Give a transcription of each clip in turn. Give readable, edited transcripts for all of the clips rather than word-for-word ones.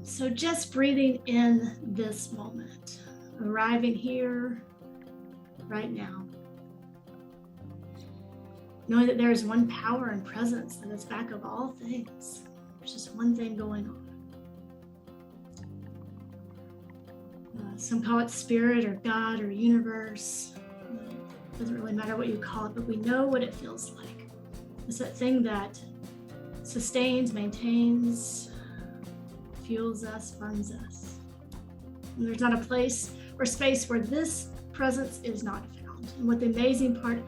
So just breathing in this moment, arriving here right now, knowing that there is one power and presence that is back of all things. There's just one thing going on. Some call it spirit or God or universe. Doesn't really matter what you call it, but we know what it feels like. It's that thing that sustains, maintains, fuels us, funds us. And there's not a place or space where this presence is not found. And what the amazing part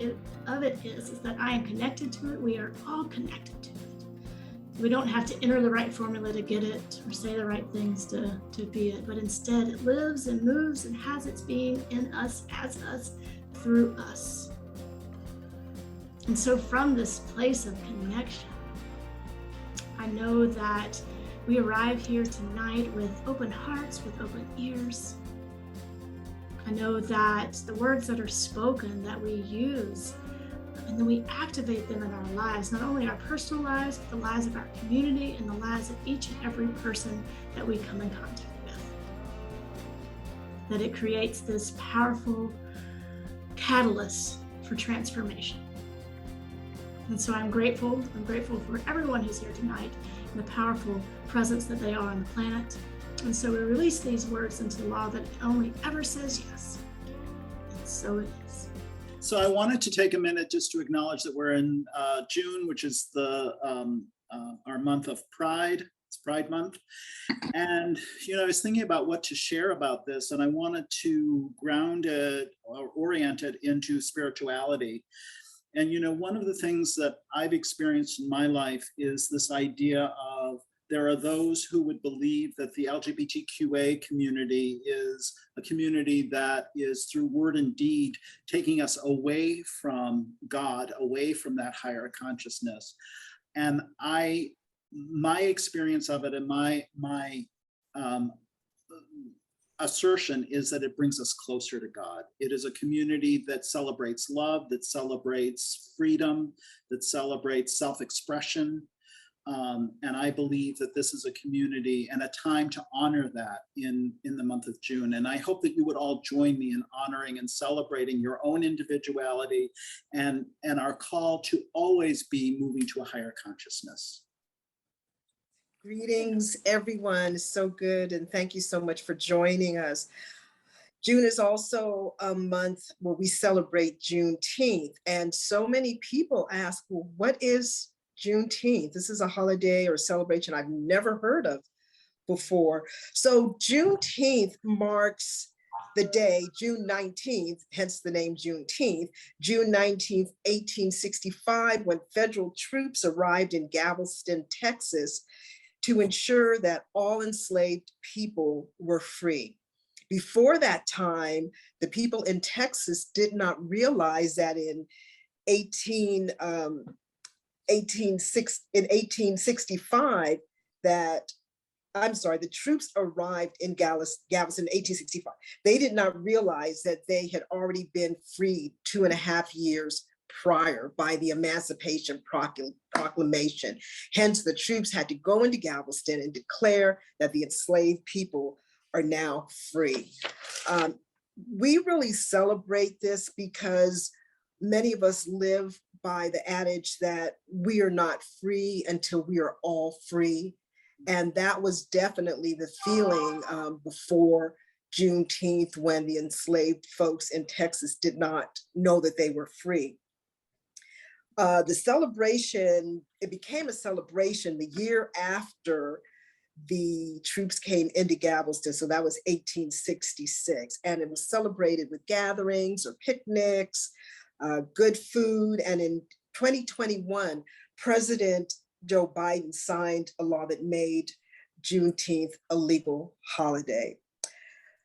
of it is that I am connected to it. We are all connected to it. We don't have to enter the right formula to get it or say the right things to be it, but instead it lives and moves and has its being in us, as us, through us. And so from this place of connection, I know that we arrive here tonight with open hearts, with open ears. I know that the words that are spoken, that we use, and then we activate them in our lives, not only our personal lives, but the lives of our community and the lives of each and every person that we come in contact with. That it creates this powerful catalyst for transformation. And so I'm grateful for everyone who's here tonight and the powerful presence that they are on the planet. And so we release these words into law that only ever says yes. And so it is. So I wanted to take a minute just to acknowledge that we're in June, which is our month of Pride. It's Pride Month. And, I was thinking about what to share about this, and I wanted to ground it or orient it into spirituality. And, one of the things that I've experienced in my life is this idea of there are those who would believe that the LGBTQA community is a community that is, through word and deed, taking us away from God, away from that higher consciousness. And my experience of it and my assertion is that it brings us closer to God. It is a community that celebrates love, that celebrates freedom, that celebrates self-expression. And I believe that this is a community and a time to honor that in the month of June. And I hope that you would all join me in honoring and celebrating your own individuality and our call to always be moving to a higher consciousness. Greetings, everyone. It's so good. And thank you so much for joining us. June is also a month where we celebrate Juneteenth. And so many people ask, well, what is Juneteenth? This is a holiday or celebration I've never heard of before. So Juneteenth marks the day, June 19th, hence the name Juneteenth, June 19th, 1865, when federal troops arrived in Galveston, Texas, to ensure that all enslaved people were free. Before that time, the people in Texas did not realize that in 1865 the troops arrived in Galveston in 1865. They did not realize that they had already been freed 2.5 years prior by the Emancipation Proclamation. Hence, the troops had to go into Galveston and declare that the enslaved people are now free. We really celebrate this because many of us live by the adage that we are not free until we are all free. And that was definitely the feeling before Juneteenth, when the enslaved folks in Texas did not know that they were free. The celebration, it became a celebration the year after the troops came into Galveston. So that was 1866. And it was celebrated with gatherings or picnics, good food. And in 2021, President Joe Biden signed a law that made Juneteenth a legal holiday.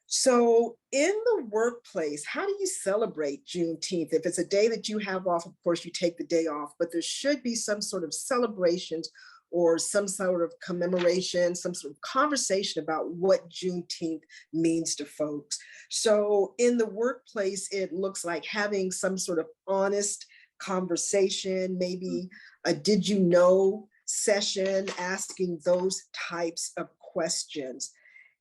So in the workplace, how do you celebrate Juneteenth? If it's a day that you have off, of course, you take the day off, but there should be some sort of celebrations or some sort of commemoration, some sort of conversation about what Juneteenth means to folks. So in the workplace, it looks like having some sort of honest conversation, maybe a did you know session, asking those types of questions.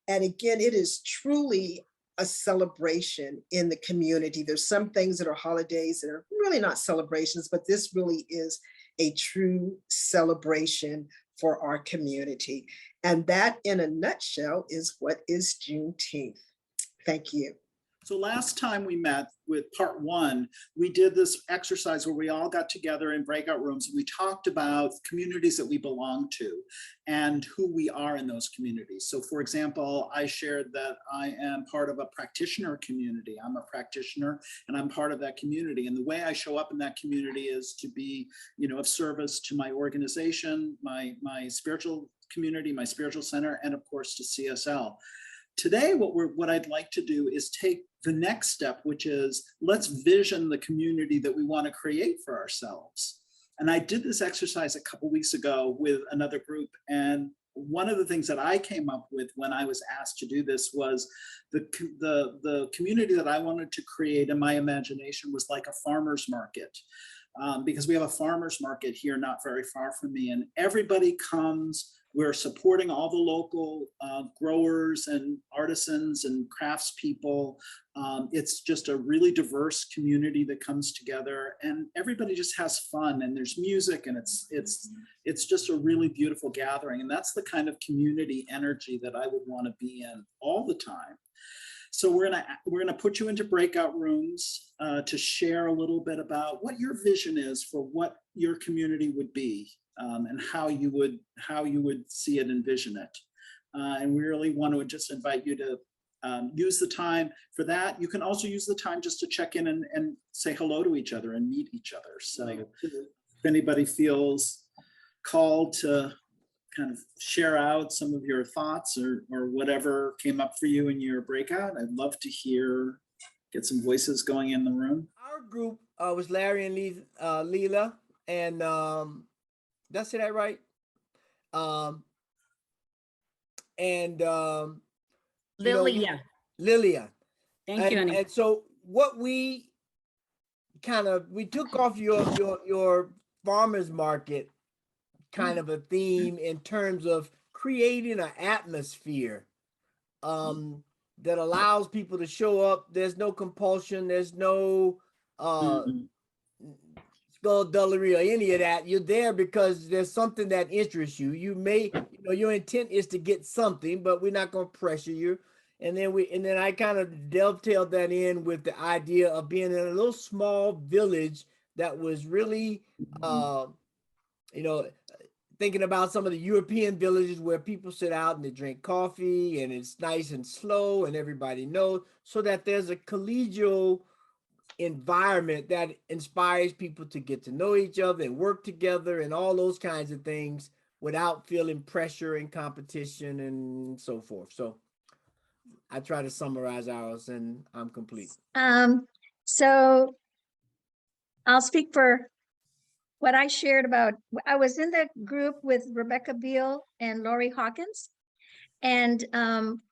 And again, it is truly a celebration in the community. There's some things that are holidays that are really not celebrations, but this really is a true celebration for our community. And that, in a nutshell, is what is Juneteenth. Thank you. So last time we met with part one, we did this exercise where we all got together in breakout rooms and we talked about communities that we belong to and who we are in those communities. So for example, I shared that I am part of a practitioner community. I'm a practitioner and I'm part of that community. And the way I show up in that community is to be, of service to my organization, my spiritual community, my spiritual center, and of course to CSL. Today, what I'd like to do is take the next step, which is let's vision the community that we want to create for ourselves. And I did this exercise a couple weeks ago with another group. And one of the things that I came up with when I was asked to do this was the community that I wanted to create in my imagination was like a farmer's market. Because we have a farmer's market here not very far from me, and everybody comes. We're supporting all the local growers and artisans and craftspeople. It's just a really diverse community that comes together, and everybody just has fun. And there's music, and it's just a really beautiful gathering. And that's the kind of community energy that I would want to be in all the time. So we're gonna put you into breakout rooms to share a little bit about what your vision is for what your community would be. And how you would see it, envision it. And we really want to just invite you to use the time for that. You can also use the time just to check in and say hello to each other and meet each other. So if anybody feels called to kind of share out some of your thoughts or whatever came up for you in your breakout, I'd love to get some voices going in the room. Our group was Larry and Leela, and did I say that right? Lilia. Lilia. Thank you, Annie. And so what we took off your farmers market kind of a theme in terms of creating an atmosphere that allows people to show up. There's no compulsion. There's no skullduggery or any of that. You're there because there's something that interests you. You may, your intent is to get something, but we're not going to pressure you. And then I kind of dovetailed that in with the idea of being in a little small village that was really, thinking about some of the European villages where people sit out and they drink coffee and it's nice and slow and everybody knows, so that there's a collegial environment that inspires people to get to know each other and work together and all those kinds of things without feeling pressure and competition and so forth. So I try to summarize ours and I'm complete. So I'll speak for what I shared about. I was in the group with Rebecca Beal and Lori Hawkins. And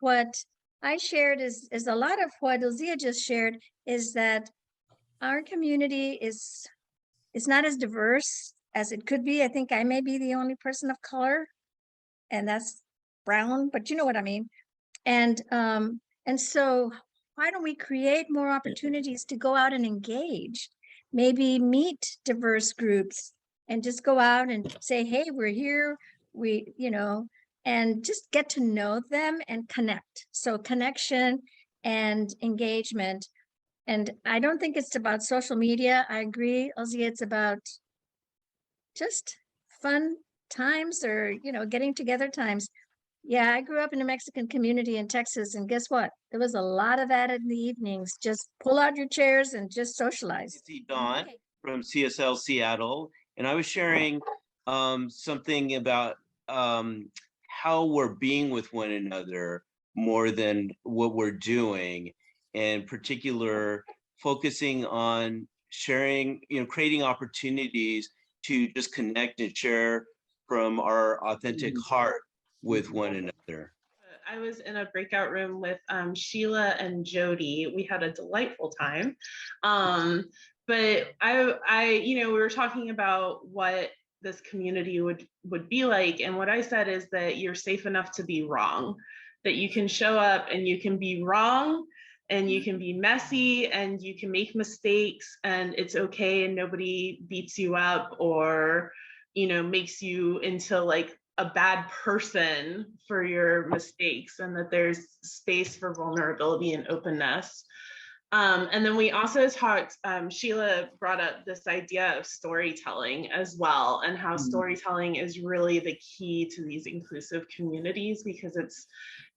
what I shared is a lot of what Ozia just shared, is that our community is not as diverse as it could be. I think I may be the only person of color, and that's brown, but you know what I mean. And so why don't we create more opportunities to go out and engage, maybe meet diverse groups and just go out and say, hey, we're here, and just get to know them and connect. So connection and engagement. And I don't think it's about social media. I agree, Ozzy, it's about just fun times or, getting together times. Yeah, I grew up in a Mexican community in Texas, and guess what? There was a lot of that in the evenings. Just pull out your chairs and just socialize. Dawn from CSL Seattle, and I was sharing something about how we're being with one another more than what we're doing, and particular focusing on sharing, creating opportunities to just connect and share from our authentic heart with one another. I was in a breakout room with Sheila and Jody. We had a delightful time. But we were talking about what this community would be like. And what I said is that you're safe enough to be wrong, that you can show up and you can be wrong and you can be messy and you can make mistakes and it's okay, and nobody beats you up or, you know, makes you into like a bad person for your mistakes, and that there's space for vulnerability and openness. And then we also talked, Sheila brought up this idea of storytelling as well, and how storytelling is really the key to these inclusive communities, because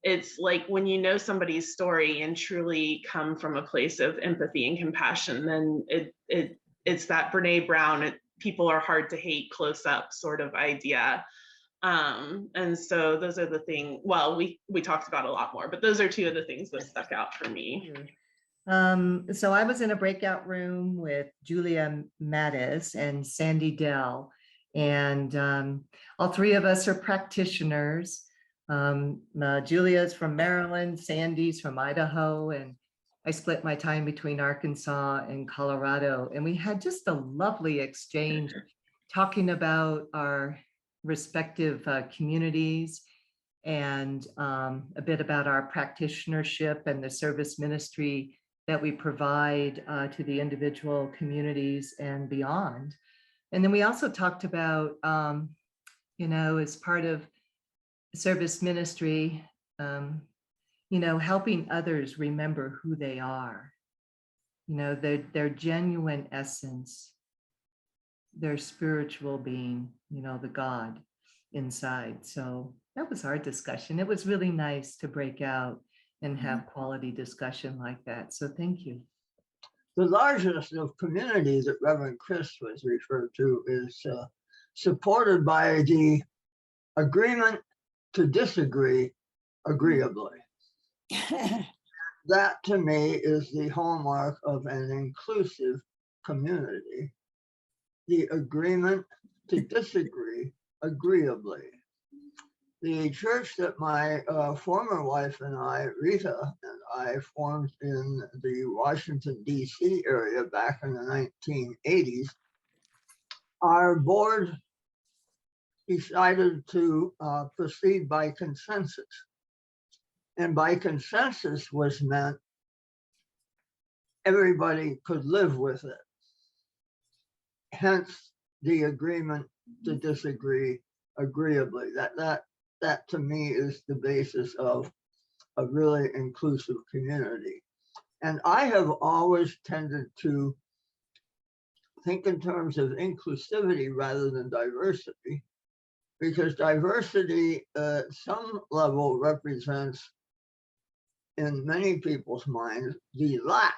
it's like when you know somebody's story and truly come from a place of empathy and compassion, then it's that Brene Brown, people are hard to hate close up sort of idea. And so those are the things, well, we talked about a lot more, but those are two of the things that stuck out for me. So I was in a breakout room with Julia Mattis and Sandy Dell, and all three of us are practitioners. Julia's from Maryland, Sandy's from Idaho, and I split my time between Arkansas and Colorado. And we had just a lovely exchange talking about our respective communities, and a bit about our practitionership and the service ministry that we provide to the individual communities and beyond. And then we also talked about, you know, as part of service ministry, you know, helping others remember who they are, you know, their genuine essence, their spiritual being, you know, the God inside. So that was our discussion. It was really nice to break out and have quality discussion like that. So thank you. The largest of communities that Reverend Chris was referred to is supported by the agreement to disagree agreeably. That to me is the hallmark of an inclusive community. The agreement to disagree agreeably. The church that my former wife and I, Rita, and I formed in the Washington, D.C. area back in the 1980s, our board decided to proceed by consensus. And by consensus was meant everybody could live with it. Hence the agreement to disagree agreeably. That to me is the basis of a really inclusive community. And I have always tended to think in terms of inclusivity rather than diversity, because diversity at some level represents, in many people's minds, the lack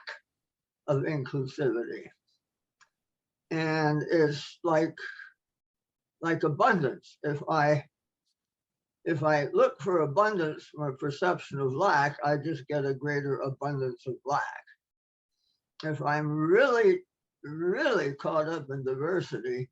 of inclusivity. And it's like abundance. If I look for abundance from a perception of lack, I just get a greater abundance of lack. If I'm really, really caught up in diversity,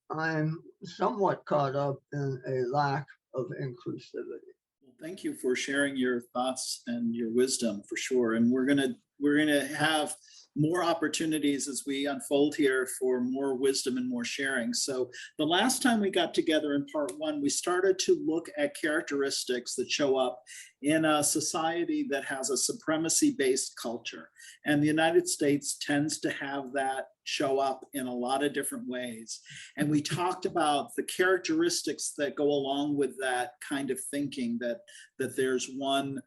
I'm somewhat caught up in a lack of inclusivity. Well, thank you for sharing your thoughts and your wisdom, for sure. And we're gonna have more opportunities as we unfold here for more wisdom and more sharing. So the last time we got together in part one, we started to look at characteristics that show up in a society that has a supremacy-based culture. And the United States tends to have that show up in a lot of different ways. And we talked about the characteristics that go along with that kind of thinking, that there's one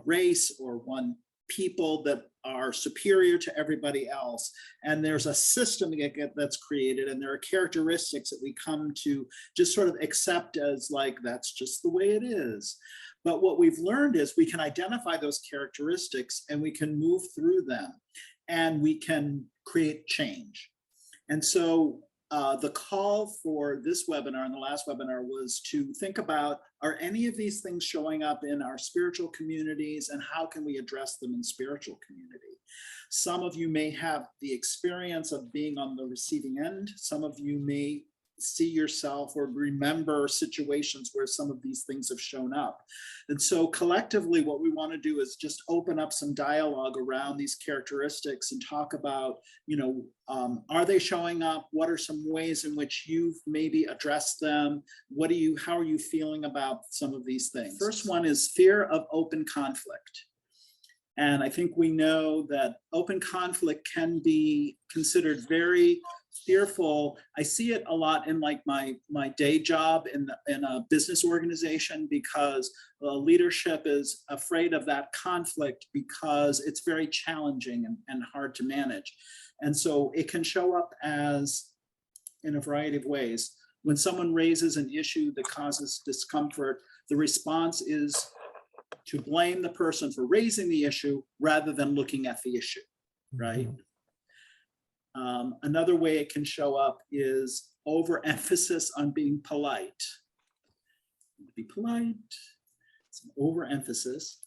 race or one people that are superior to everybody else, and there's a system that's created, and there are characteristics that we come to just sort of accept as like, that's just the way it is. But what we've learned is we can identify those characteristics and we can move through them and we can create change. And so the call for this webinar and the last webinar was to think about, are any of these things showing up in our spiritual communities, and how can we address them in spiritual community? Some of you may have the experience of being on the receiving end. Some of you may see yourself or remember situations where some of these things have shown up. And so collectively, what we want to do is just open up some dialogue around these characteristics and talk about, are they showing up? What are some ways in which you've maybe addressed them? How are you feeling about some of these things? First one is fear of open conflict. And I think we know that open conflict can be considered very fearful. I see it a lot in like my day job in a business organization, because leadership is afraid of that conflict because it's very challenging and hard to manage. And so it can show up as in a variety of ways. When someone raises an issue that causes discomfort, the response is to blame the person for raising the issue rather than looking at the issue, right? Another way it can show up is overemphasis on being polite. Be polite, it's an overemphasis.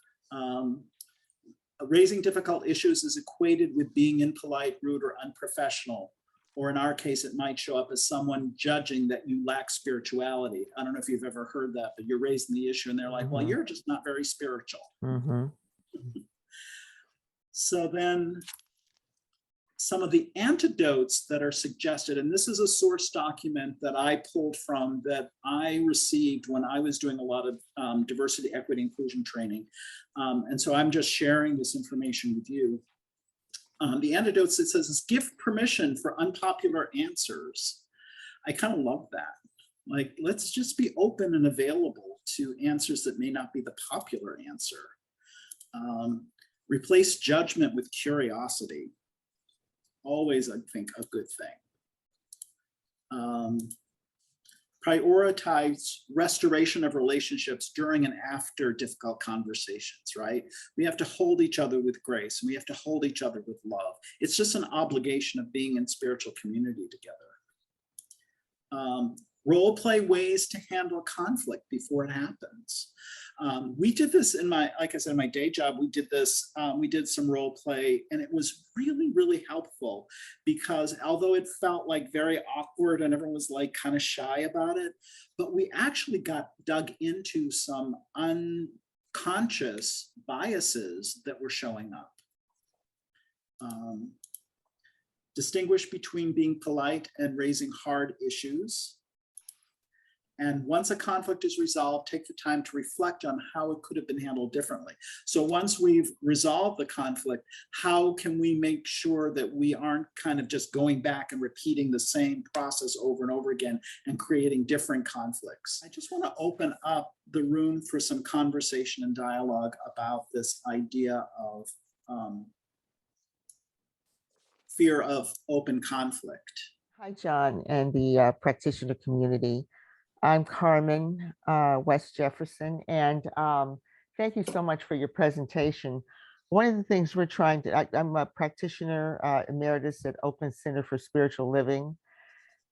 Raising difficult issues is equated with being impolite, rude, or unprofessional. Or in our case, it might show up as someone judging that you lack spirituality. I don't know if you've ever heard that, but you're raising the issue and they're like, well, you're just not very spiritual. So then some of the antidotes that are suggested, and this is a source document that I pulled from that I received when I was doing a lot of diversity, equity, inclusion training. And so I'm just sharing this information with you. The antidotes, it says, is give permission for unpopular answers. I kind of love that. Like, let's just be open and available to answers that may not be the popular answer. Replace judgment with curiosity. Always, I think, a good thing. Prioritize restoration of relationships during and after difficult conversations, right? We have to hold each other with grace, and we have to hold each other with love. It's just an obligation of being in spiritual community together. Role play ways to handle conflict before it happens. We did this like I said, in my day job, we did this, we did some role play, and it was really, really helpful, because although it felt like very awkward and everyone was like kind of shy about it, but we actually got dug into some unconscious biases that were showing up. Distinguish between being polite and raising hard issues. And once a conflict is resolved, take the time to reflect on how it could have been handled differently. So once we've resolved the conflict, how can we make sure that we aren't kind of just going back and repeating the same process over and over again and creating different conflicts? I just want to open up the room for some conversation and dialogue about this idea of fear of open conflict. Hi, John, and the practitioner community. I'm Carmen West Jefferson, and thank you so much for your presentation. One of the things we're trying to, I'm a practitioner emeritus at Oakland Center for Spiritual Living.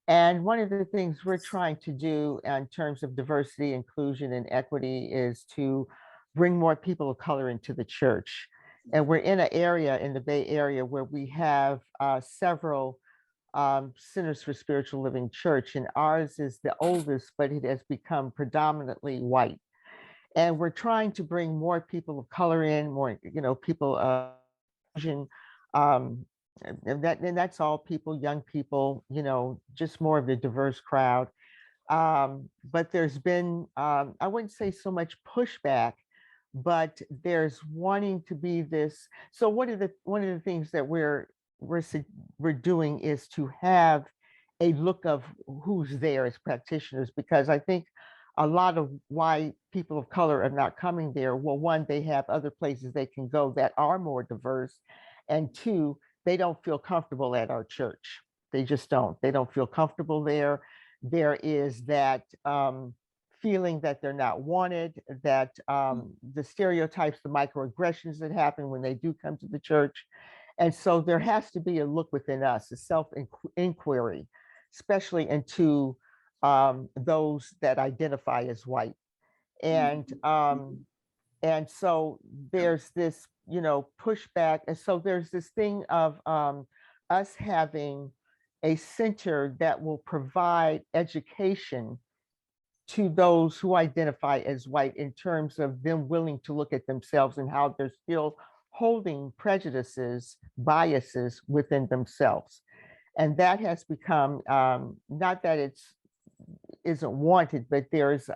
And one of the things we're trying to do in terms of diversity, inclusion, and equity is to bring more people of color into the church. And we're in an area in the Bay Area where we have several Centers for Spiritual Living Church, and ours is the oldest, but it has become predominantly white. And we're trying to bring more people of color in, more, people Asian, and that's all people, young people, just more of the diverse crowd. But there's been, I wouldn't say so much pushback, but there's wanting to be this. So one of the things that we're doing is to have a look of who's there as practitioners, because I think a lot of why people of color are not coming there, well, one, they have other places they can go that are more diverse, and two, they don't feel comfortable at our church. They just don't. They don't feel comfortable there. There is that feeling that they're not wanted, that the stereotypes, the microaggressions that happen when they do come to the church. And so there has to be a look within us, a self-inquiry, especially into those that identify as white. And so there's this, pushback. And so there's this thing of us having a center that will provide education to those who identify as white in terms of them willing to look at themselves and how they're still holding prejudices, biases within themselves. And that has become, not that it's isn't wanted, but there is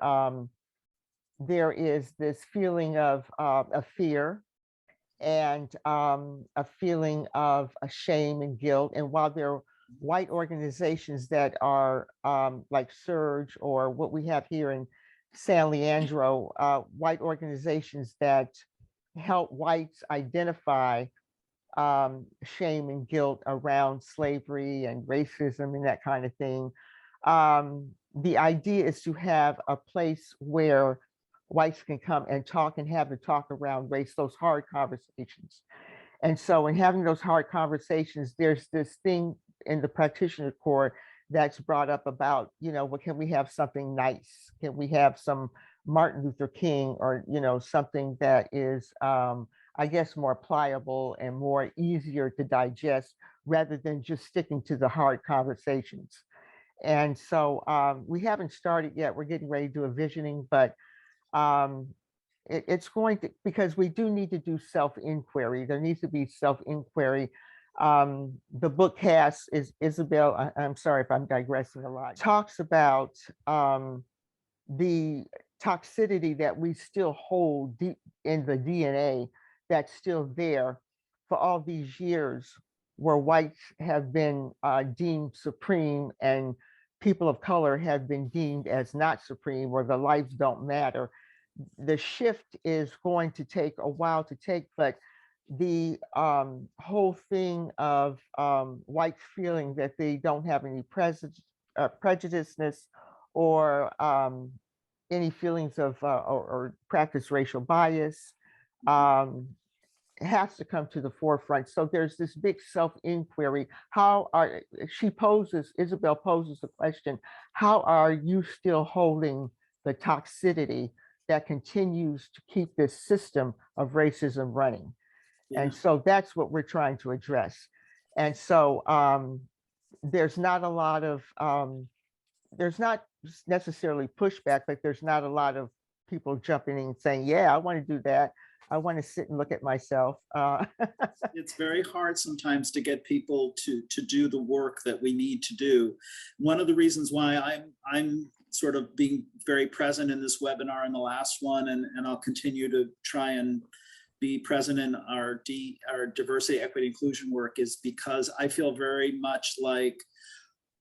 this feeling of a fear and a feeling of a shame and guilt. And while there are white organizations that are like Surge or what we have here in San Leandro, white organizations that help whites identify shame and guilt around slavery and racism and that kind of thing. The idea is to have a place where whites can come and talk and have the talk around race, those hard conversations. And so in having those hard conversations, there's this thing in the practitioner core that's brought up about, well, can we have something nice? Can we have some Martin Luther King or, something that is, I guess, more pliable and more easier to digest rather than just sticking to the hard conversations. And so we haven't started yet. We're getting ready to do a visioning, but it's going to, because we do need to do self-inquiry. There needs to be self-inquiry. The book cast is Isabel, I'm sorry if I'm digressing a lot, talks about the toxicity that we still hold deep in the DNA that's still there for all these years where whites have been deemed supreme and people of color have been deemed as not supreme, where the lives don't matter. The shift is going to take a while to take, but the whole thing of whites feeling that they don't have any prejudiceness or any feelings of or practice racial bias has to come to the forefront. So there's this big self-inquiry. Isabel poses the question, how are you still holding the toxicity that continues to keep this system of racism running? Yeah. And so that's what we're trying to address. And so there's not a lot of, there's not necessarily pushback, but there's not a lot of people jumping in and saying, yeah, I want to do that. I want to sit and look at myself. It's very hard sometimes to get people to do the work that we need to do. One of the reasons why I'm sort of being very present in this webinar and the last one, and I'll continue to try and be present in our diversity, equity, inclusion work, is because I feel very much like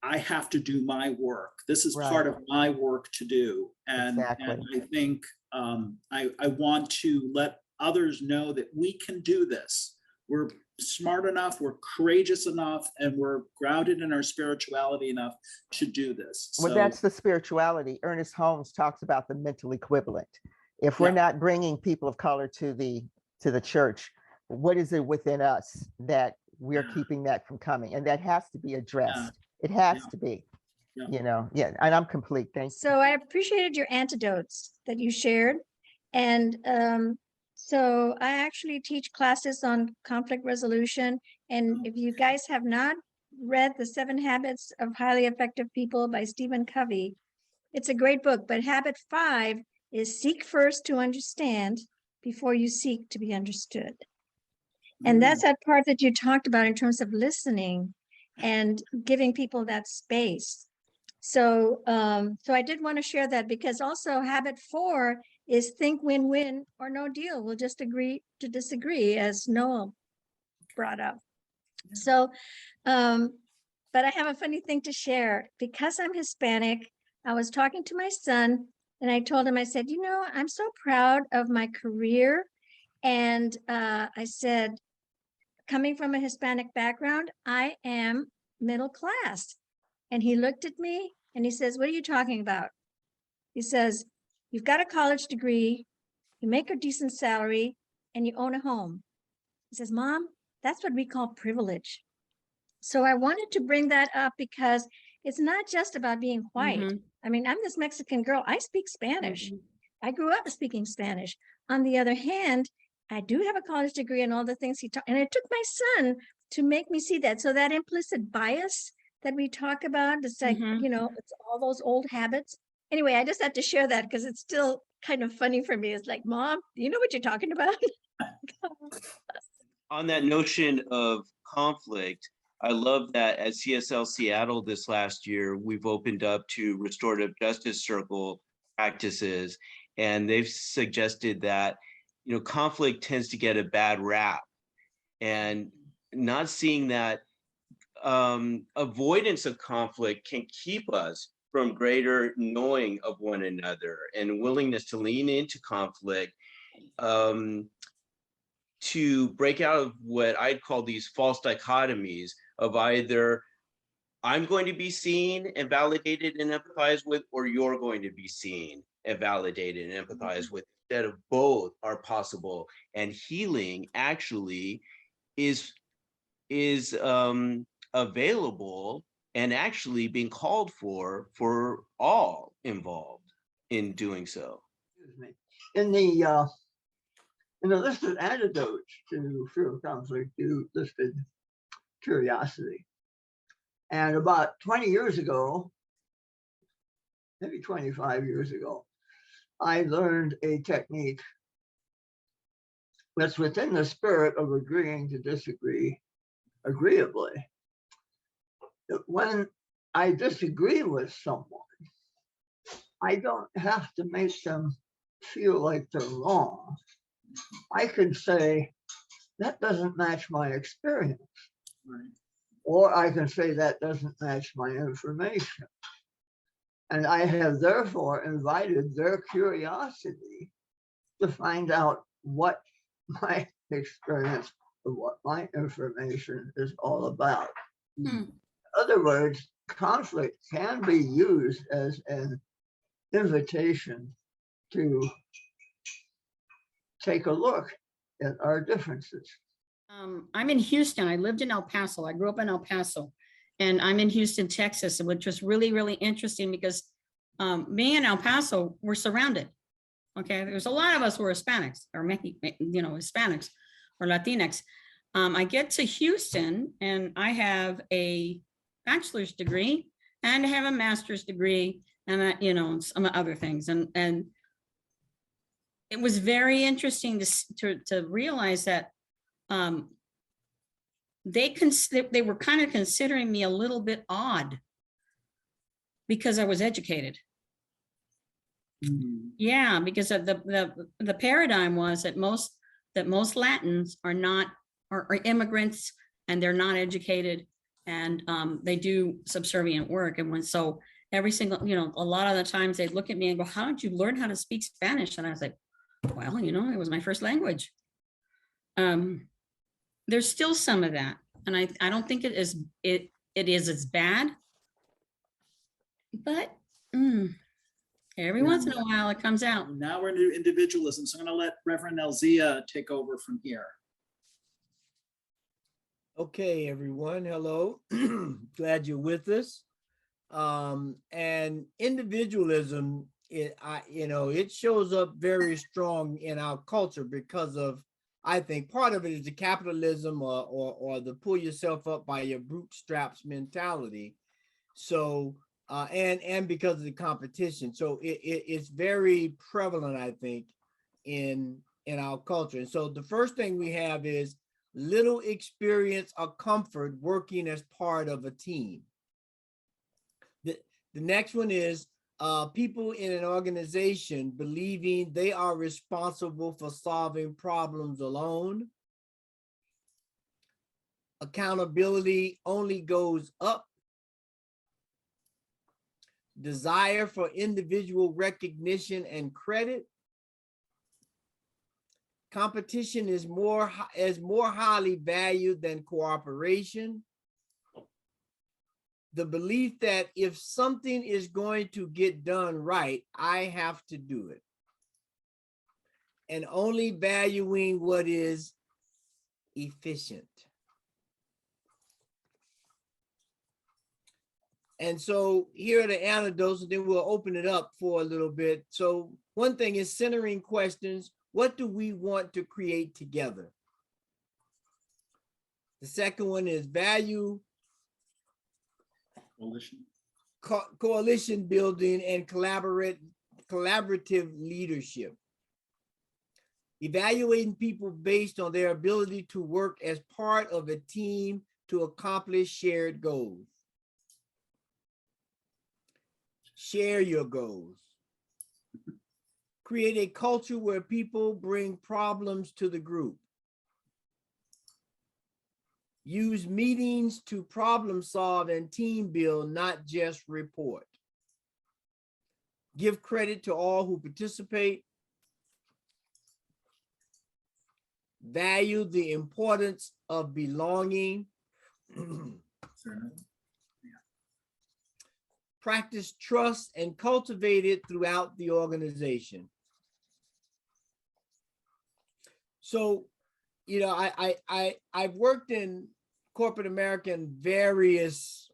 I have to do my work. This is part of my work to do. And, exactly. And I think I want to let others know that we can do this. We're smart enough, we're courageous enough, and we're grounded in our spirituality enough to do this. Well, that's the spirituality. Ernest Holmes talks about the mental equivalent. If we're not bringing people of color to the church, what is it within us that we're keeping that from coming? And that has to be addressed. It has to be, and I'm complete. Thank you. So I appreciated your antidotes that you shared. And so I actually teach classes on conflict resolution. And if you guys have not read The 7 Habits of Highly Effective People by Stephen Covey, it's a great book. But habit 5 is seek first to understand before you seek to be understood. And that's that part that you talked about in terms of listening and giving people that space. So, so I did want to share that, because also habit 4 is think win-win or no deal. We'll just agree to disagree, as Noel brought up. So, but I have a funny thing to share. Because I'm Hispanic, I was talking to my son and I told him, I said, I'm so proud of my career. And I said, coming from a Hispanic background, I am middle class. And he looked at me and he says, what are you talking about? He says, you've got a college degree, you make a decent salary, and you own a home. He says, Mom, that's what we call privilege. So I wanted to bring that up because it's not just about being white. I mean, I'm this Mexican girl, I speak Spanish. I grew up speaking Spanish. On the other hand, I do have a college degree and all the things he taught. And it took my son to make me see that. So that implicit bias that we talk about. It's like, Mhm. you know, it's all those old habits. Anyway, I just had to share that because it's still kind of funny for me. It's like, Mom, do you know what you're talking about? On that notion of conflict, I love that at CSL Seattle this last year, we've opened up to restorative justice circle practices, and they've suggested that, you know, conflict tends to get a bad rap, and not seeing that avoidance of conflict can keep us from greater knowing of one another and willingness to lean into conflict, to break out of what I'd call these false dichotomies of either I'm going to be seen and validated and empathized with, or you're going to be seen and validated and empathized with. Instead of both are possible, and healing actually is available and actually being called for all involved in doing so. Excuse me. In the list of antidotes to fear of conflict, you listed curiosity. And about 20 years ago, maybe 25 years ago, I learned a technique that's within the spirit of agreeing to disagree agreeably. That when I disagree with someone, I don't have to make them feel like they're wrong. I can say, that doesn't match my experience. Right. Or I can say that doesn't match my information. And I have therefore invited their curiosity to find out what my experience of what my information is all about. Hmm. In other words, conflict can be used as an invitation to take a look at our differences. I'm in Houston. I lived in El Paso. I grew up in El Paso, and I'm in Houston, Texas, which was really, really interesting because me and El Paso were surrounded. Okay, there's a lot of us who are Hispanics or Hispanics or Latinx. I get to Houston and I have a bachelor's degree and I have a master's degree and some other things, and it was very interesting to realize that they were kind of considering me a little bit odd because I was educated. Mm. Yeah, because of the paradigm was that most Latins are immigrants and they're not educated, and they do subservient work. And so every single, a lot of the times they'd look at me and go, "How did you learn how to speak Spanish?" And I was like, "Well, it was my first language." There's still some of that, and I don't think it is as bad, but every once in a while it comes out. Now we're into individualism, so I'm going to let Reverend Elzia take over from here. Okay, everyone. Hello. Glad you're with us. And individualism, it shows up very strong in our culture because of, I think part of it is the capitalism or the pull yourself up by your bootstraps mentality. So, and because of the competition. So it's very prevalent, I think, in our culture. And so the first thing we have is little experience or comfort working as part of a team. The next one is people in an organization believing they are responsible for solving problems alone. Accountability only goes up. Desire for individual recognition and credit. Competition is more highly valued than cooperation. The belief that if something is going to get done right, I have to do it. And only valuing what is efficient. And so here are the antidotes, and then we'll open it up for a little bit. So one thing is centering questions. What do we want to create together? The second one is value coalition building and collaborative leadership. Evaluating people based on their ability to work as part of a team to accomplish shared goals. Share your goals. Create a culture where people bring problems to the group. Use meetings to problem solve and team build, not just report. Give credit to all who participate. Value the importance of belonging. Practice trust and cultivate it throughout the organization. So, you know, I've worked in corporate America in various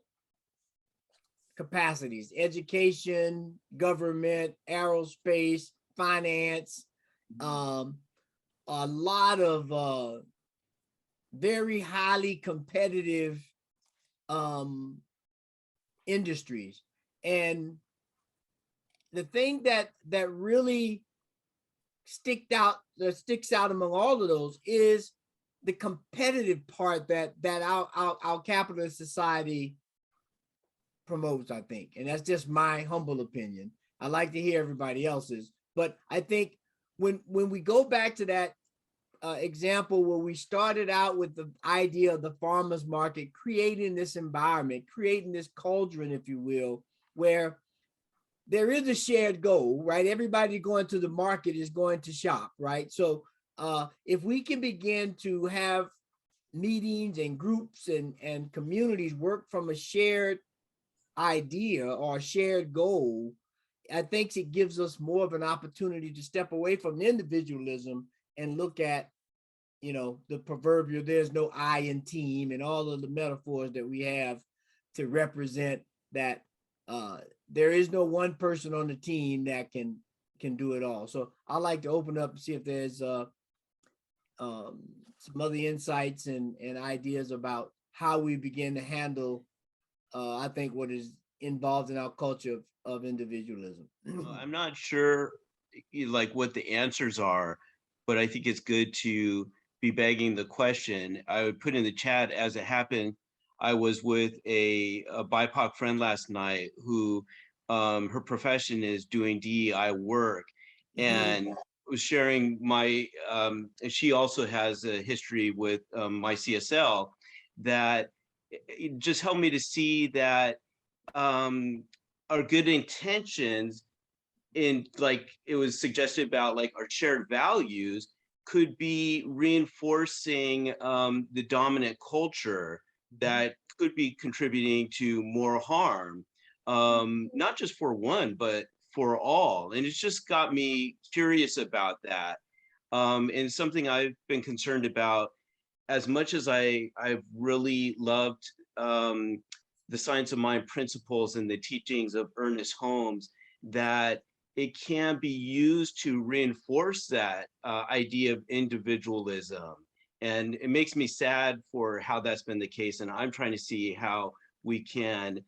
capacities: education, government, aerospace, finance, a lot of very highly competitive industries. And the thing that really sticks out among all of those is the competitive part that our capitalist society promotes, I think. And that's just my humble opinion. I like to hear everybody else's, but I think when we go back to that example where we started out with the idea of the farmer's market, creating this environment, creating this cauldron, if you will, where there is a shared goal, right? Everybody going to the market is going to shop, right? So if we can begin to have meetings and groups and communities work from a shared idea or shared goal, I think it gives us more of an opportunity to step away from individualism and look at, you know, the proverbial there's no I in team and all of the metaphors that we have to represent that there is no one person on the team that can do it all. So I'd like to open up and see if there's some other insights and ideas about how we begin to handle, I think, what is involved in our culture of individualism. I'm not sure like what the answers are, but I think it's good to be begging the question. I would put in the chat, as it happened, I was with a BIPOC friend last night who her profession is doing DEI work, and was sharing my, she also has a history with my CSL that it just helped me to see that our good intentions in, like it was suggested about like our shared values could be reinforcing the dominant culture that could be contributing to more harm, not just for one, but for all. And it's just got me curious about that. And something I've been concerned about, as much as I've really loved the Science of Mind principles and the teachings of Ernest Holmes, that it can be used to reinforce that idea of individualism. And it makes me sad for how that's been the case. And I'm trying to see how we can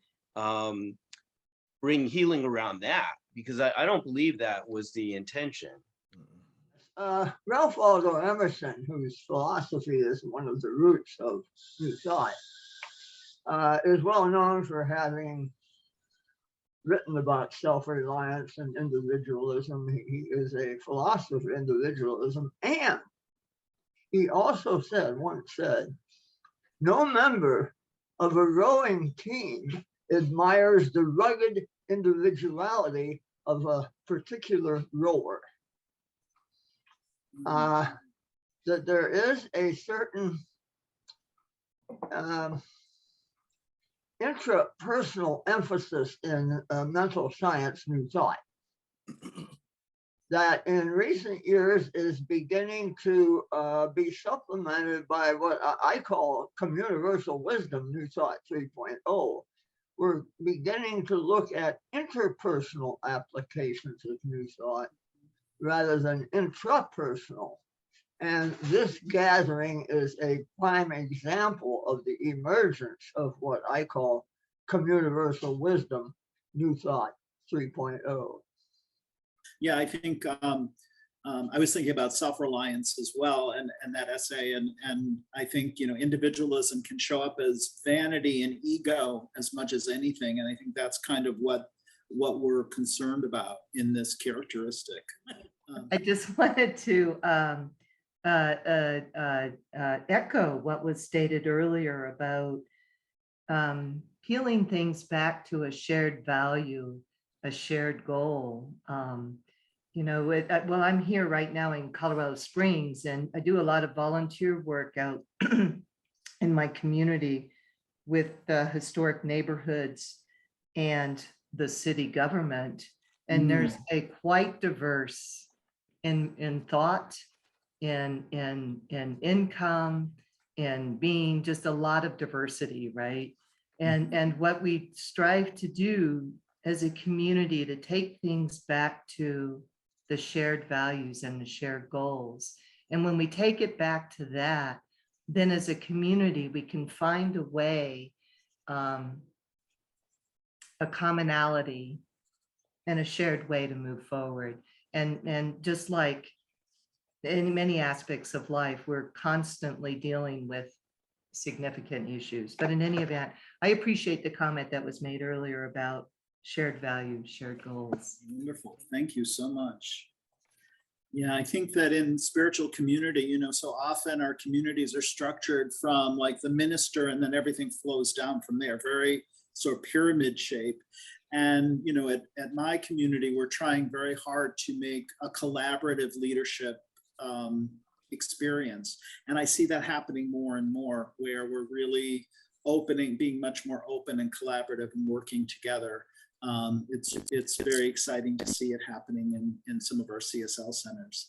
bring healing around that, because I don't believe that was the intention. Ralph Waldo Emerson, whose philosophy is one of the roots of New Thought, is well known for having written about self-reliance and individualism. He is a philosopher of individualism, and he also once said, no member of a rowing team admires the rugged individuality of a particular rower. That there is a certain intrapersonal emphasis in mental science New Thought that in recent years is beginning to be supplemented by what I call communiversal wisdom New Thought 3.0. We're beginning to look at interpersonal applications of New Thought rather than intrapersonal. And this gathering is a prime example of the emergence of what I call communiversal wisdom, New Thought 3.0. Yeah, I think I was thinking about self-reliance as well, and that essay, and I think, you know, individualism can show up as vanity and ego as much as anything, and I think that's kind of what we're concerned about in this characteristic. I just wanted to echo what was stated earlier about peeling things back to a shared value, a shared goal. You know, well, I'm here right now in Colorado Springs, and I do a lot of volunteer work out in my community with the historic neighborhoods and the city government. And there's a quite diverse in thought, in income, in being, just a lot of diversity, right? And what we strive to do as a community to take things back to the shared values and the shared goals. And when we take it back to that, then as a community, we can find a way, a commonality and a shared way to move forward. And just like in many aspects of life, we're constantly dealing with significant issues. But in any event, I appreciate the comment that was made earlier about shared values, shared goals. Wonderful. Thank you so much. Yeah, I think that in spiritual community, you know, so often our communities are structured from like the minister, and then everything flows down from there, very sort of pyramid shape. And, you know, at my community, we're trying very hard to make a collaborative leadership experience. And I see that happening more and more, where we're really being much more open and collaborative and working together. It's very exciting to see it happening in some of our CSL centers.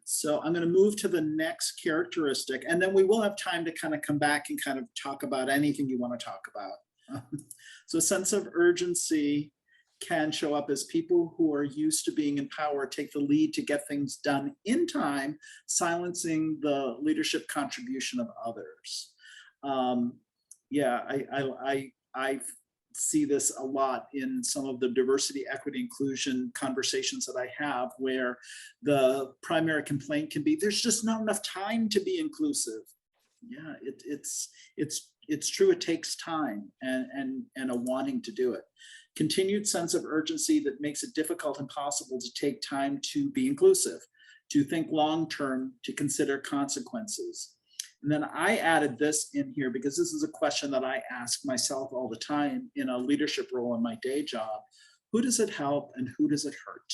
So I'm going to move to the next characteristic, and then we will have time to kind of come back and kind of talk about anything you want to talk about. So a sense of urgency can show up as people who are used to being in power take the lead to get things done in time, silencing the leadership contribution of others. Yeah, I see this a lot in some of the diversity, equity, inclusion conversations that I have, where the primary complaint can be, there's just not enough time to be inclusive. Yeah, it's true, it takes time and a wanting to do it. Continued sense of urgency that makes it difficult and impossible to take time to be inclusive, to think long-term, to consider consequences. And then I added this in here because this is a question that I ask myself all the time in a leadership role in my day job. Who does it help and who does it hurt?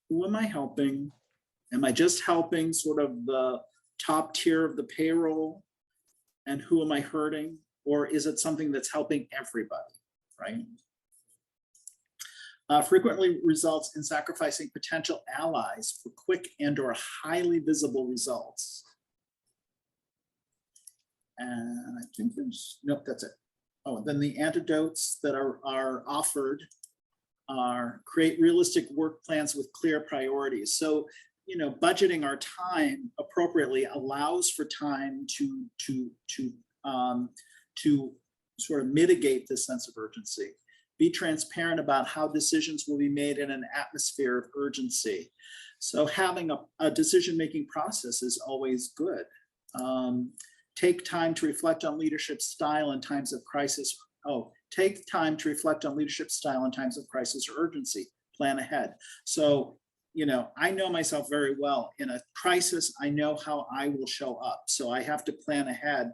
Who am I helping? Am I just helping sort of the top tier of the payroll? And who am I hurting? Or is it something that's helping everybody, right? Frequently results in sacrificing potential allies for quick and/or highly visible results. And I think there's, nope, that's it. Oh, then the antidotes that are offered are create realistic work plans with clear priorities. So, you know, budgeting our time appropriately allows for time to sort of mitigate this sense of urgency. Be transparent about how decisions will be made in an atmosphere of urgency. So having a decision-making process is always good. Take time to reflect on leadership style in times of crisis. Take time to reflect on leadership style in times of crisis or urgency. Plan ahead. So, you know, I know myself very well. In a crisis, I know how I will show up. So I have to plan ahead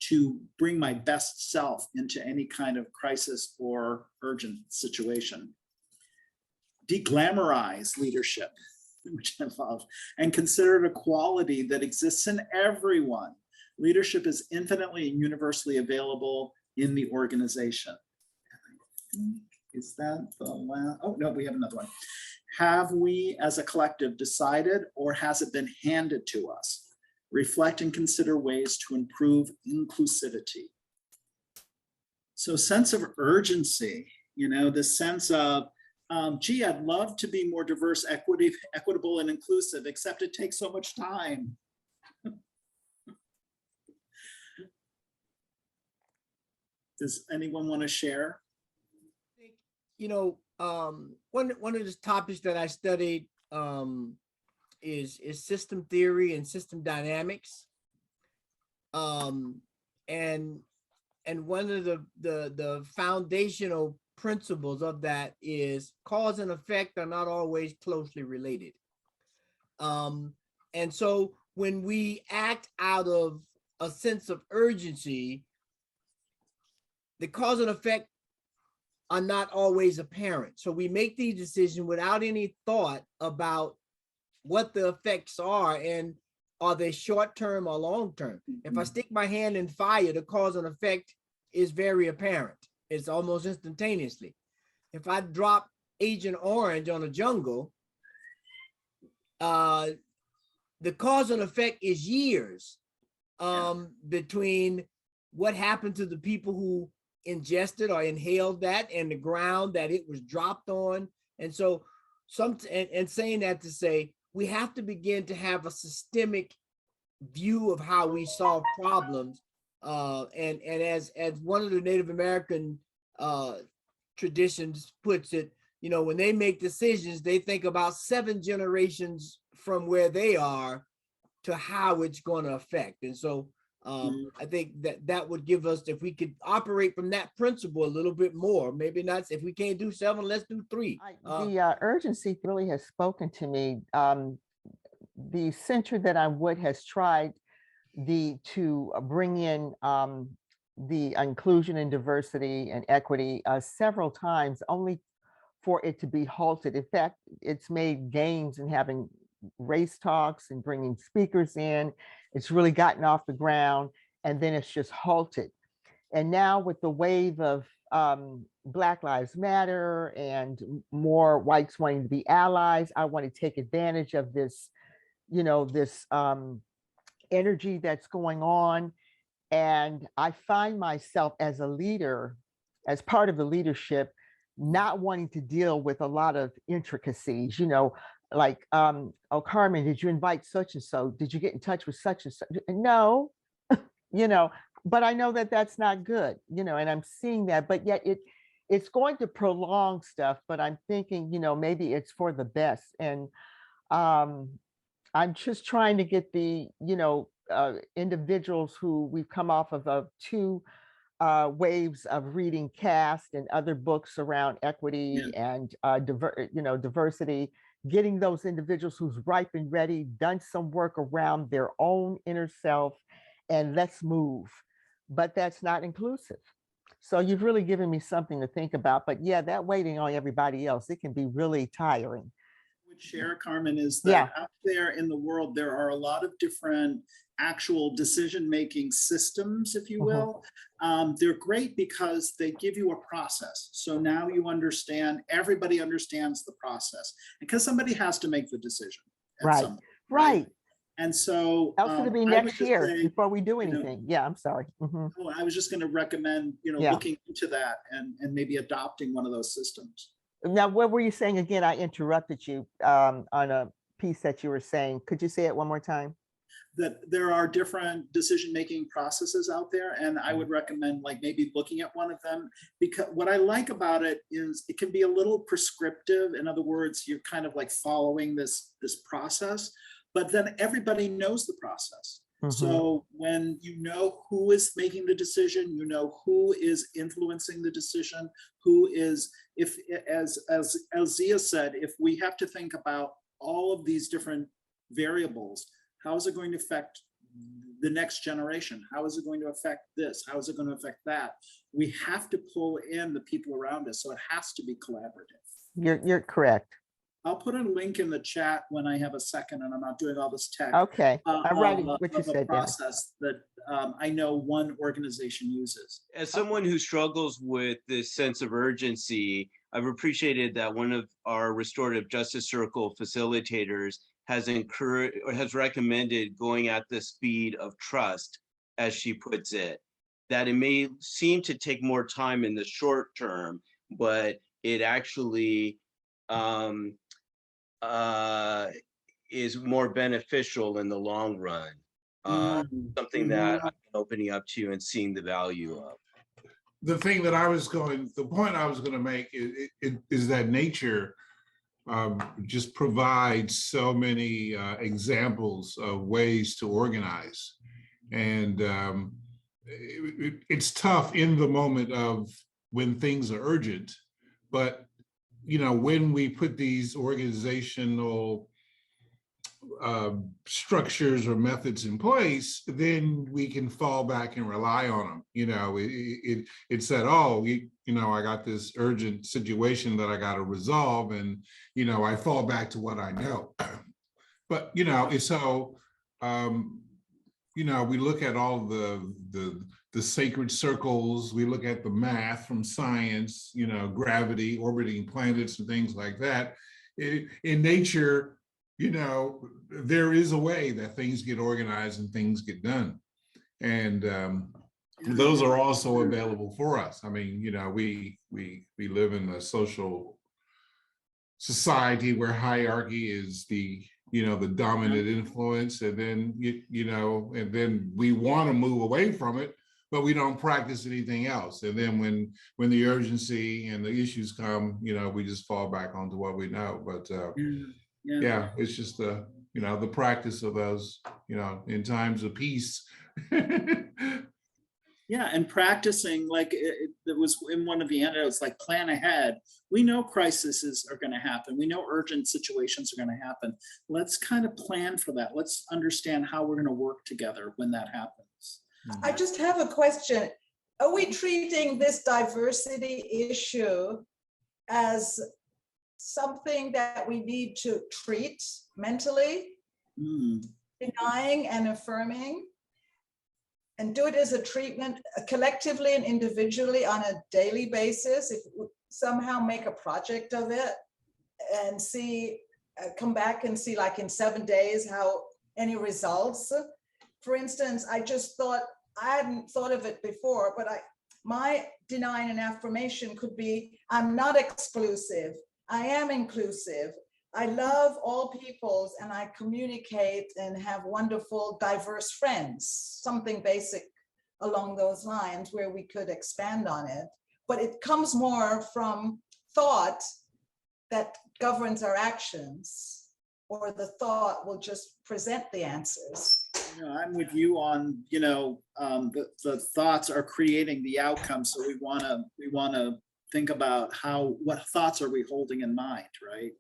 to bring my best self into any kind of crisis or urgent situation. Deglamorize leadership, which I love, and consider it a quality that exists in everyone. Leadership is infinitely and universally available in the organization. Is that the last? Oh, no, we have another one. Have we as a collective decided, or has it been handed to us? Reflect and consider ways to improve inclusivity. So sense of urgency, you know, the sense of, gee, I'd love to be more diverse, equitable, and inclusive, except it takes so much time. Does anyone want to share? You know, one of the topics that I studied is system theory and system dynamics. And one of the foundational principles of that is cause and effect are not always closely related. And so when we act out of a sense of urgency, the cause and effect are not always apparent. So we make these decisions without any thought about what the effects are, and are they short-term or long-term? If I stick my hand in fire, the cause and effect is very apparent. It's almost instantaneously. If I drop Agent Orange on a jungle, the cause and effect is years between what happened to the people who ingested or inhaled that and the ground that it was dropped on. And so saying that to say, we have to begin to have a systemic view of how we solve problems. And as one of the Native American traditions puts it, you know, when they make decisions, they think about 7 generations from where they are to how it's going to affect. And so I think that would give us, if we could operate from that principle a little bit more, maybe not, if we can't do 7, let's do 3. The urgency really has spoken to me. The center that I'm with has tried to bring in the inclusion and diversity and equity several times, only for it to be halted. In fact, it's made gains in having race talks and bringing speakers in. It's really gotten off the ground, and then it's just halted. And now with the wave of Black Lives Matter and more whites wanting to be allies, I want to take advantage of this, you know, this energy that's going on. And I find myself as a leader, as part of the leadership, not wanting to deal with a lot of intricacies, you know, like, oh, Carmen, did you invite such and so? Did you get in touch with such and such? No, you know, but I know that that's not good, you know, and I'm seeing that, but yet it's going to prolong stuff, but I'm thinking, you know, maybe it's for the best. And I'm just trying to get the, you know, individuals who we've come off of 2 waves of reading Caste and other books around equity and diversity, getting those individuals who's ripe and ready, done some work around their own inner self, and let's move. But that's not inclusive. So you've really given me something to think about. But yeah, that waiting on everybody else, it can be really tiring. Would share, Carmen, is that out there in the world, there are a lot of different actual decision-making systems, if you will. They're great because they give you a process. So now you understand, everybody understands the process, because somebody has to make the decision. Right. And so else it'll be next year before we do anything. Yeah, I'm sorry. I was just going to recommend, you know, looking into that and maybe adopting one of those systems. Now, what were you saying again? I interrupted you on a piece that you were saying. Could you say it one more time? That there are different decision-making processes out there, and I would recommend like maybe looking at one of them, because what I like about it is it can be a little prescriptive. In other words, you're kind of like following this process, but then everybody knows the process. So when you know who is making the decision, you know who is influencing the decision, who is, if as Zia said, if we have to think about all of these different variables, how is it going to affect the next generation? How is it going to affect this? How is it going to affect that? We have to pull in the people around us, so it has to be collaborative. You're correct. I'll put a link in the chat when I have a second and I'm not doing all this tech. Okay, I'm writing what you said. Process that I know one organization uses. As someone who struggles with this sense of urgency, I've appreciated that one of our restorative justice circle facilitators has encouraged or has recommended going at the speed of trust, as she puts it, that it may seem to take more time in the short term, but it actually is more beneficial in the long run. Something that I'm opening up to and seeing the value of. the point I was going to make is that nature just provides so many examples of ways to organize. And it's tough in the moment of when things are urgent, but when we put these organizational structures or methods in place, then we can fall back and rely on them. It said, oh, I got this urgent situation that I got to resolve, and I fall back to what I know. But so we look at all the sacred circles. We look at the math from science, gravity, orbiting planets, and things like that. In nature, there is a way that things get organized and things get done. And those are also available for us. I mean, we live in a social society where hierarchy is the dominant influence. And then, and then we want to move away from it, but we don't practice anything else. And then when the urgency and the issues come, we just fall back onto what we know. But yeah, it's just the practice of those, in times of peace. Yeah, and practicing, like it was in one of the antidotes, like plan ahead. We know crises are going to happen. We know urgent situations are going to happen. Let's kind of plan for that. Let's understand how we're going to work together when that happens. I just have a question. Are we treating this diversity issue as something that we need to treat mentally, denying and affirming, and do it as a treatment collectively and individually on a daily basis? If we somehow make a project of it and see, come back and see, like in 7 days, how any results. For instance, I just thought, I hadn't thought of it before, but my denying and affirmation could be, I'm not exclusive. I am inclusive. I love all peoples, and I communicate and have wonderful, diverse friends, something basic along those lines where we could expand on it. But it comes more from thought that governs our actions, or the thought will just present the answers. I'm with you on, the thoughts are creating the outcome. So we want to think about what thoughts are we holding in mind, right?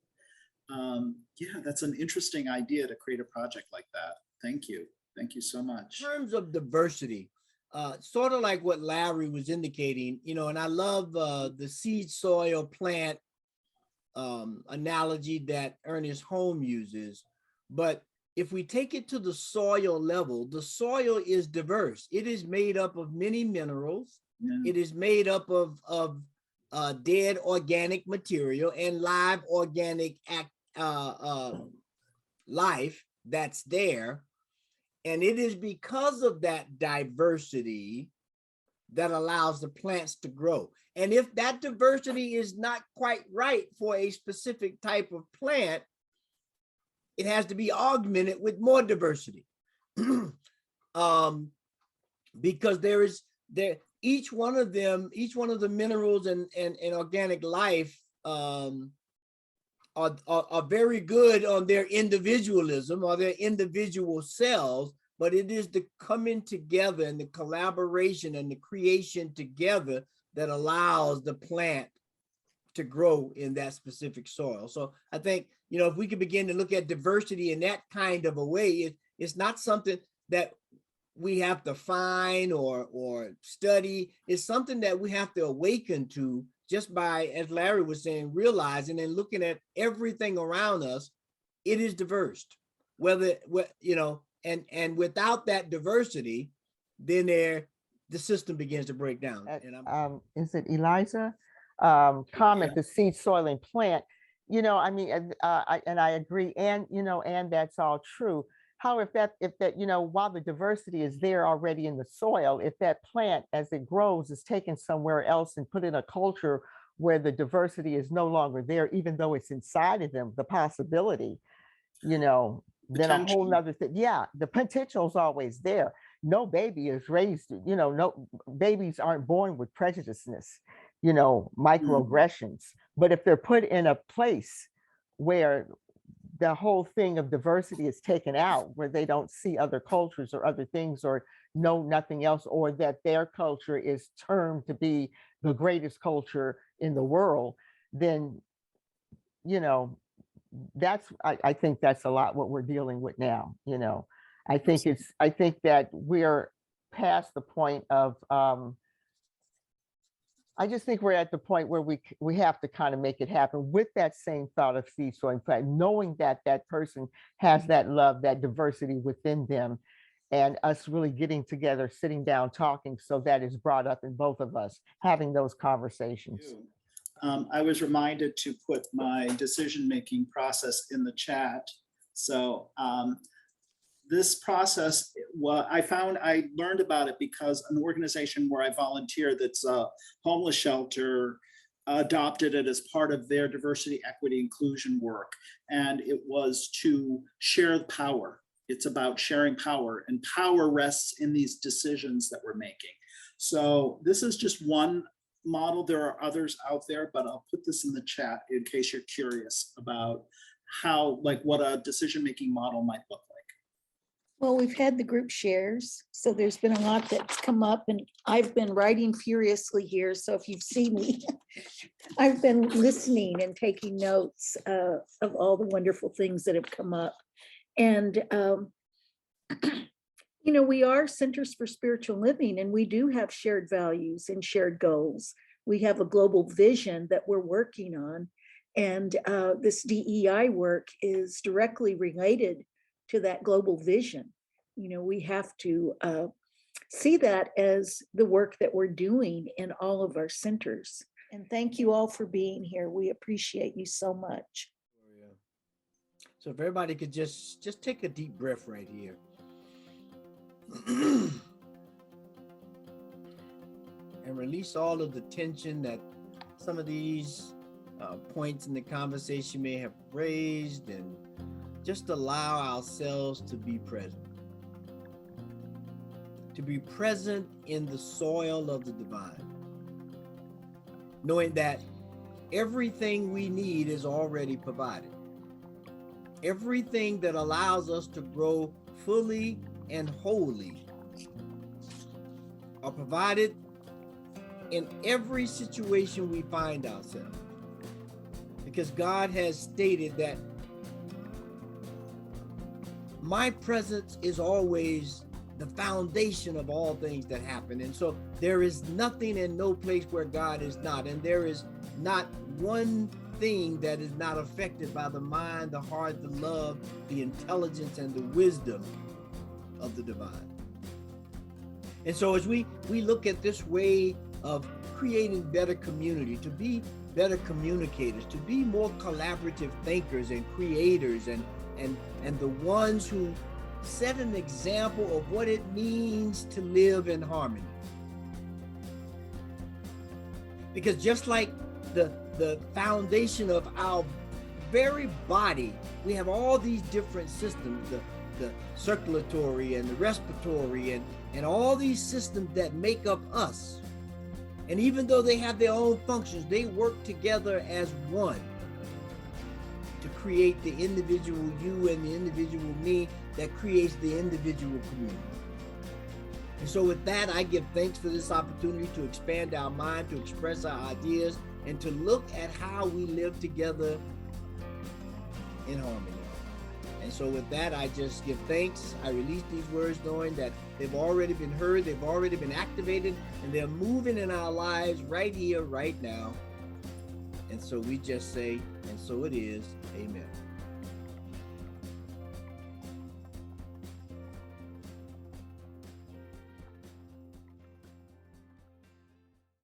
Yeah, that's an interesting idea to create a project like that. Thank you. Thank you so much. In terms of diversity, sort of like what Larry was indicating, and I love the seed, soil, plant analogy that Ernest Holmes uses. But if we take it to the soil level, the soil is diverse. It is made up of many minerals. Yeah. It is made up of dead organic material and live organic life that's there. And it is because of that diversity that allows the plants to grow. And if that diversity is not quite right for a specific type of plant, it has to be augmented with more diversity. Because each one of the minerals and organic life are very good on their individualism or their individual cells, but it is the coming together and the collaboration and the creation together that allows the plant to grow in that specific soil. So I think, if we could begin to look at diversity in that kind of a way, it's not something that we have to find or study. It's something that we have to awaken to just by, as Larry was saying, realizing and looking at everything around us. It is diverse, and without that diversity, then the system begins to break down. Is it Eliza? Comment, the seed, soil, and plant. And I agree, and that's all true. How if that, while the diversity is there already in the soil, if that plant as it grows is taken somewhere else and put in a culture where the diversity is no longer there, even though it's inside of them, the possibility, then a whole nother thing. Yeah, the potential is always there. no baby is raised, no babies aren't born with prejudiceness, microaggressions. But if they're put in a place where the whole thing of diversity is taken out, where they don't see other cultures or other things or know nothing else, or that their culture is termed to be the greatest culture in the world, then, I think that's a lot what we're dealing with now. I think that we're past the point of, I just think we're at the point where we have to kind of make it happen with that same thought of seed sowing plant, knowing that that person has that love, that diversity within them, and us really getting together, sitting down, talking, so that is brought up in both of us, having those conversations. I was reminded to put my decision-making process in the chat. So this process, I learned about it because an organization where I volunteer, that's a homeless shelter, adopted it as part of their diversity, equity, inclusion work. And it was to share power. It's about sharing power, and power rests in these decisions that we're making. So this is just one model. There are others out there, but I'll put this in the chat in case you're curious about how, what a decision-making model might look like. Well, we've had the group shares, so there's been a lot that's come up, and I've been writing furiously here. So if you've seen me, I've been listening and taking notes of all the wonderful things that have come up. And, we are centers for spiritual living, and we do have shared values and shared goals. We have a global vision that we're working on. And this DEI work is directly related to that global vision. We have to see that as the work that we're doing in all of our centers. And thank you all for being here. We appreciate you so much. So if everybody could just take a deep breath right here. And release all of the tension that some of these points in the conversation may have raised, and just allow ourselves to be present. To be present in the soil of the divine. Knowing that everything we need is already provided. Everything that allows us to grow fully and wholly are provided in every situation we find ourselves. Because God has stated that my presence is always the foundation of all things that happen. And so there is nothing and no place where God is not. And there is not one thing that is not affected by the mind, the heart, the love, the intelligence, and the wisdom of the divine. And so as we look at this way of creating better community, to be better communicators, to be more collaborative thinkers and creators, and the ones who set an example of what it means to live in harmony. Because just like the foundation of our very body, we have all these different systems, the circulatory and the respiratory and all these systems that make up us. And even though they have their own functions, they work together as one to create the individual you and the individual me that creates the individual community. And so with that, I give thanks for this opportunity to expand our mind, to express our ideas, and to look at how we live together in harmony. And so with that, I just give thanks. I release these words knowing that they've already been heard, they've already been activated, and they're moving in our lives right here, right now. And so we just say, and so it is, amen.